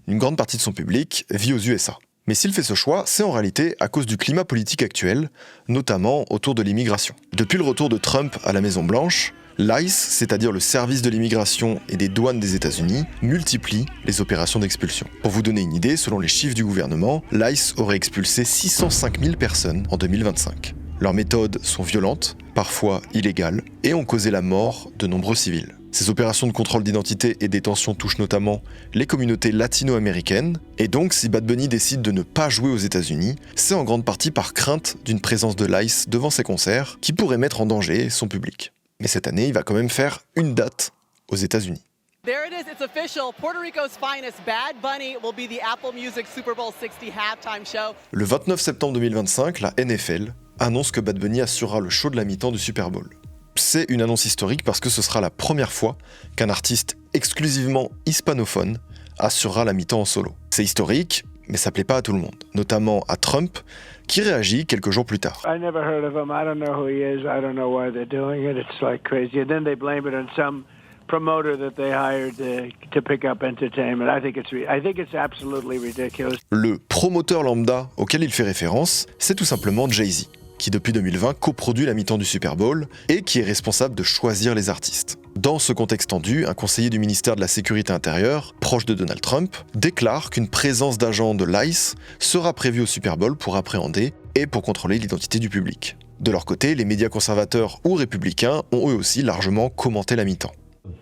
une grande partie de son public vit aux USA. Mais s'il fait ce choix, c'est en réalité à cause du climat politique actuel, notamment autour de l'immigration. Depuis le retour de Trump à la Maison-Blanche, l'ICE, c'est-à-dire le service de l'immigration et des douanes des États-Unis, multiplie les opérations d'expulsion. Pour vous donner une idée, selon les chiffres du gouvernement, l'ICE aurait expulsé 605 000 personnes en 2025. Leurs méthodes sont violentes, parfois illégales, et ont causé la mort de nombreux civils. Ces opérations de contrôle d'identité et détention touchent notamment les communautés latino-américaines, et donc si Bad Bunny décide de ne pas jouer aux États-Unis, c'est en grande partie par crainte d'une présence de l'ICE devant ses concerts qui pourrait mettre en danger son public. Mais cette année, il va quand même faire une date aux États-Unis. There it is, it's official. Puerto Rico's finest, Bad Bunny, will be the Apple Music Super Bowl 60 halftime show. Le 29 septembre 2025, la NFL annonce que Bad Bunny assurera le show de la mi-temps du Super Bowl. C'est une annonce historique parce que ce sera la première fois qu'un artiste exclusivement hispanophone assurera la mi-temps en solo. C'est historique, mais ça plaît pas à tout le monde, notamment à Trump, qui réagit quelques jours plus tard. I never heard of him. I don't know who he is. I don't know why they're doing it. It's like crazy. And then they blame it on some promoter that they hired to pick up entertainment. I think it's absolutely ridiculous. Le promoteur lambda auquel il fait référence, c'est tout simplement Jay-Z, qui depuis 2020 coproduit la mi-temps du Super Bowl et qui est responsable de choisir les artistes. Dans ce contexte tendu, un conseiller du ministère de la Sécurité intérieure, proche de Donald Trump, déclare qu'une présence d'agents de l'ICE sera prévue au Super Bowl pour appréhender et pour contrôler l'identité du public. De leur côté, les médias conservateurs ou républicains ont eux aussi largement commenté la mi-temps.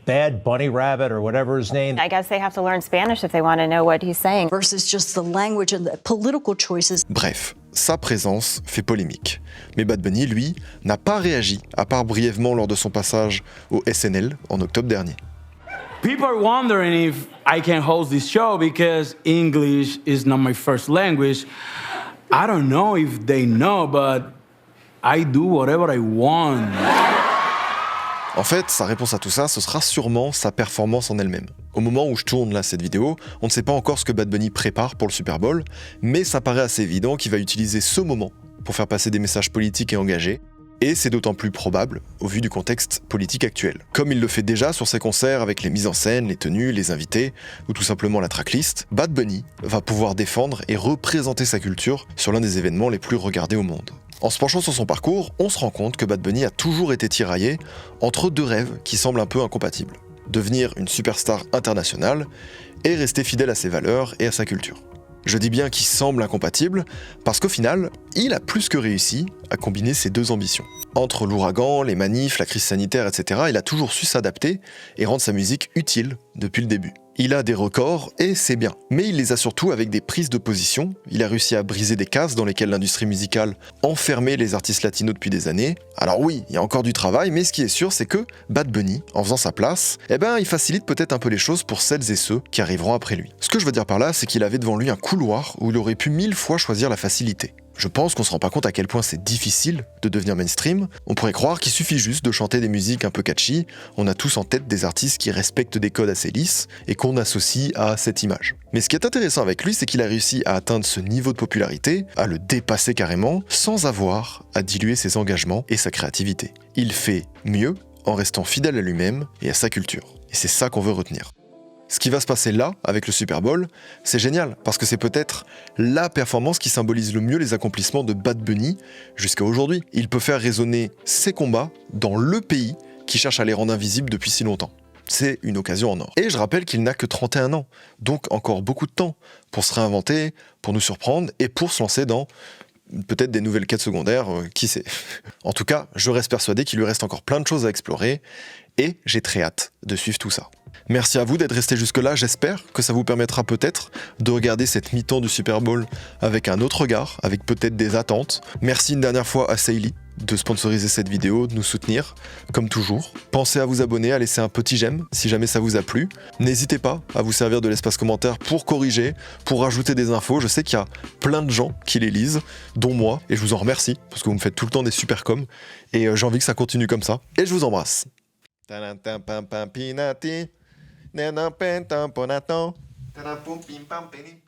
Bad Bunny Rabbit or whatever his name. I guess they have to learn Spanish if they want to know what he's saying. Versus just the language and the political choices. Bref, sa présence fait polémique. Mais Bad Bunny, lui, n'a pas réagi, à part brièvement lors de son passage au SNL en octobre dernier. People are wondering if I can host this show because English is not my first language. I don't know if they know, but I do whatever I want. En fait, sa réponse à tout ça, ce sera sûrement sa performance en elle-même. Au moment où je tourne là cette vidéo, on ne sait pas encore ce que Bad Bunny prépare pour le Super Bowl, mais ça paraît assez évident qu'il va utiliser ce moment pour faire passer des messages politiques et engagés, et c'est d'autant plus probable au vu du contexte politique actuel. Comme il le fait déjà sur ses concerts avec les mises en scène, les tenues, les invités, ou tout simplement la tracklist, Bad Bunny va pouvoir défendre et représenter sa culture sur l'un des événements les plus regardés au monde. En se penchant sur son parcours, on se rend compte que Bad Bunny a toujours été tiraillé entre deux rêves qui semblent un peu incompatibles. Devenir une superstar internationale et rester fidèle à ses valeurs et à sa culture. Je dis bien qu'il semble incompatible parce qu'au final, il a plus que réussi à combiner ces deux ambitions. Entre l'ouragan, les manifs, la crise sanitaire, etc., il a toujours su s'adapter et rendre sa musique utile depuis le début. Il a des records et c'est bien, mais il les a surtout avec des prises de position. Il a réussi à briser des cases dans lesquelles l'industrie musicale enfermait les artistes latinos depuis des années. Alors oui, il y a encore du travail, mais ce qui est sûr, c'est que Bad Bunny, en faisant sa place, il facilite peut-être un peu les choses pour celles et ceux qui arriveront après lui. Ce que je veux dire par là, c'est qu'il avait devant lui un couloir où il aurait pu 1000 fois choisir la facilité. Je pense qu'on se rend pas compte à quel point c'est difficile de devenir mainstream. On pourrait croire qu'il suffit juste de chanter des musiques un peu catchy. On a tous en tête des artistes qui respectent des codes assez lisses et qu'on associe à cette image. Mais ce qui est intéressant avec lui, c'est qu'il a réussi à atteindre ce niveau de popularité, à le dépasser carrément, sans avoir à diluer ses engagements et sa créativité. Il fait mieux en restant fidèle à lui-même et à sa culture. Et c'est ça qu'on veut retenir. Ce qui va se passer là, avec le Super Bowl, c'est génial, parce que c'est peut-être la performance qui symbolise le mieux les accomplissements de Bad Bunny jusqu'à aujourd'hui. Il peut faire résonner ses combats dans le pays qui cherche à les rendre invisibles depuis si longtemps. C'est une occasion en or. Et je rappelle qu'il n'a que 31 ans, donc encore beaucoup de temps pour se réinventer, pour nous surprendre et pour se lancer dans peut-être des nouvelles quêtes secondaires, qui sait. En tout cas, je reste persuadé qu'il lui reste encore plein de choses à explorer et j'ai très hâte de suivre tout ça. Merci à vous d'être restés jusque-là, j'espère que ça vous permettra peut-être de regarder cette mi-temps du Super Bowl avec un autre regard, avec peut-être des attentes. Merci une dernière fois à Seili de sponsoriser cette vidéo, de nous soutenir, comme toujours. Pensez à vous abonner, à laisser un petit j'aime si jamais ça vous a plu. N'hésitez pas à vous servir de l'espace commentaire pour corriger, pour rajouter des infos. Je sais qu'il y a plein de gens qui les lisent, dont moi, et je vous en remercie, parce que vous me faites tout le temps des super coms, et j'ai envie que ça continue comme ça. Et je vous embrasse. Nena pen tamponaton. Tanapum pim pam penim.